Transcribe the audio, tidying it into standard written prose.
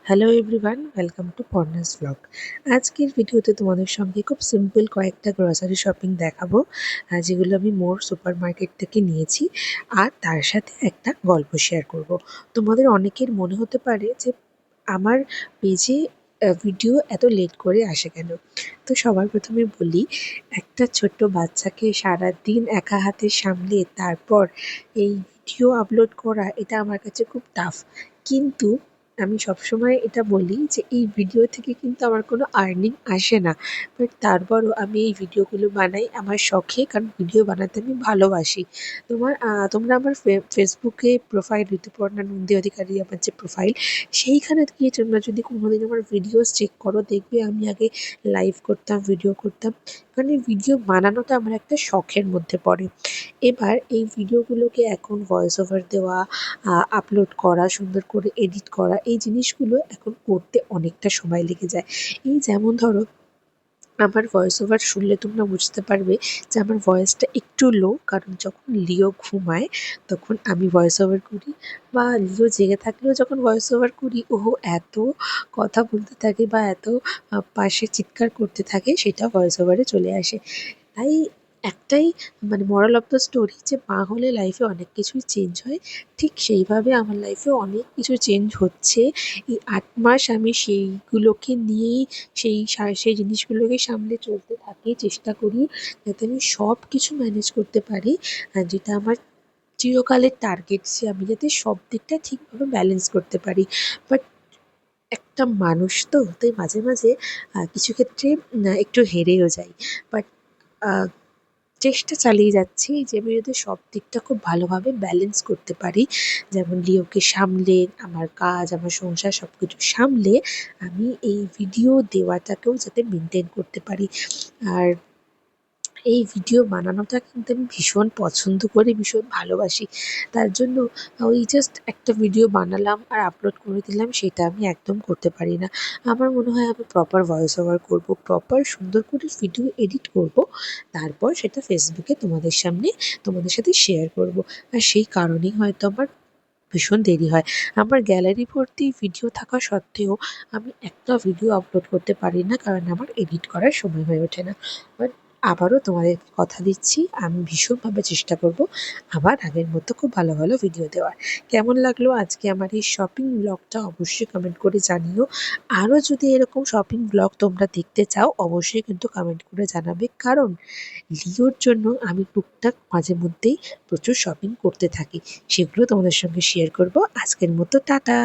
Hello everyone, welcome to Parna's blog. আজকের ভিডিওতে তোমাদের সঙ্গে খুব সিম্পল কয়েকটা গ্রসারি শপিং দেখাবো, যেগুলো আমি মোর সুপার মার্কেট থেকে নিয়েছি। আর তার সাথে একটা গল্প শেয়ার করব। তোমাদের অনেকের মনে হতে পারে যে আমার পেজে ভিডিও এত লেট করে আসে কেন। তো সবার প্রথমে বলি, একটা ছোট্ট বাচ্চাকে সারাদিন একা হাতে সামলে তারপর এই ভিডিও আপলোড করা, এটা আমার কাছে খুব টাফ। কিন্তু আমি সবসময় এটা বলি যে এই ভিডিও থেকে কিন্তু আমার কোনো আর্নিং আসে না, বাট তারপরও আমি এই ভিডিওগুলো বানাই আমার শখে, কারণ ভিডিও বানাতে আমি ভালোবাসি। তোমরা আমার ফেসবুকে প্রোফাইল ঋতুপর্ণা নন্দী অধিকারী, আমার যে প্রোফাইল, সেইখানে গিয়ে তোমরা যদি কোনোদিন আমার ভিডিওস চেক করো, দেখবে আমি আগে লাইভ করতাম, ভিডিও করতাম। কারণ এই ভিডিও বানানোটা আমার একটা শখের মধ্যে পড়ে। এবার এই ভিডিওগুলোকে এখন ভয়েস ওভার দেওয়া, আপলোড করা, সুন্দর করে এডিট করা, এই জিনিসগুলো এখন করতে অনেকটা সময় লেগে যায়। এই যেমন ধরো, আমার ভয়েস ওভার শুনলে তোমরা বুঝতে পারবে যে আমার ভয়েসটা একটু লো, কারণ যখন লিও ঘুমায় তখন আমি ভয়েস ওভার করি, বা লিও জেগে থাকলেও যখন ভয়েস ওভার করি, ও এত কথা বলতে থাকে বা এত পাশে চিৎকার করতে থাকে, সেটা ভয়েস ওভারে চলে আসে। তাই একটাই মোরাল অফ দ্য স্টোরি, যে মা হলে লাইফে অনেক কিছুই চেঞ্জ হয়। ঠিক সেইভাবে আমার লাইফেও অনেক কিছু চেঞ্জ হচ্ছে। এই ৮ মাস আমি সেইগুলোকে নিয়েই, সেই জিনিসগুলোকে সামলে চলতে থাকি, চেষ্টা করি যাতে আমি সব কিছু ম্যানেজ করতে পারি। আর যেটা আমার চিরকালের টার্গেট, যে আমি যাতে সব দিকটা ঠিকভাবে ব্যালেন্স করতে পারি। বাট একটা মানুষ তো, তাই মাঝে মাঝে কিছু ক্ষেত্রে একটু হেরেও যাই। বাট চেষ্টা চালিয়ে যাচ্ছি যে আমি যাতে সব দিকটা খুব ভালোভাবে ব্যালেন্স করতে পারি। যেমন লিওকে সামলে, আমার কাজ, আমার সংসার সব কিছু সামলে আমি এই ভিডিও দেওয়াটাকেও যাতে মেনটেন করতে পারি। আর এই ভিডিও বানানোটা কিন্তু আমি ভীষণ পছন্দ করি, ভীষণ ভালোবাসি। তার জন্য ওই জাস্ট একটা ভিডিও বানালাম আর আপলোড করে দিলাম, সেটা আমি একদম করতে পারি না। আমার মনে হয় আমি প্রপার ভয়েস ওভার করবো, প্রপার সুন্দর করে ভিডিও এডিট করব, তারপর সেটা ফেসবুকে তোমাদের সাথে শেয়ার করব। আর সেই কারণেই হয়তো আমার ভীষণ দেরি হয়। আমার গ্যালারি ভর্তি ভিডিও থাকা সত্ত্বেও আমি একটা ভিডিও আপলোড করতে পারি না, কারণ আমার এডিট করার সময় হয়ে ওঠে না। বাট আবারও তোমাদেরকে কথা দিচ্ছি, আমি ভীষণভাবে চেষ্টা করব আবার আগের মতো খুব ভালো ভালো ভিডিও দেওয়ার। কেমন লাগলো আজকে আমার এই শপিং ব্লগটা, অবশ্যই কমেন্ট করে জানিও। আরও যদি এরকম শপিং ব্লগ তোমরা দেখতে চাও, অবশ্যই কিন্তু কমেন্ট করে জানাবে, কারণ লিওর জন্য আমি টুকটাক মাঝে মধ্যেই প্রচুর শপিং করতে থাকি। সেগুলো তোমাদের সঙ্গে শেয়ার করব। আজকের মতো টাটা।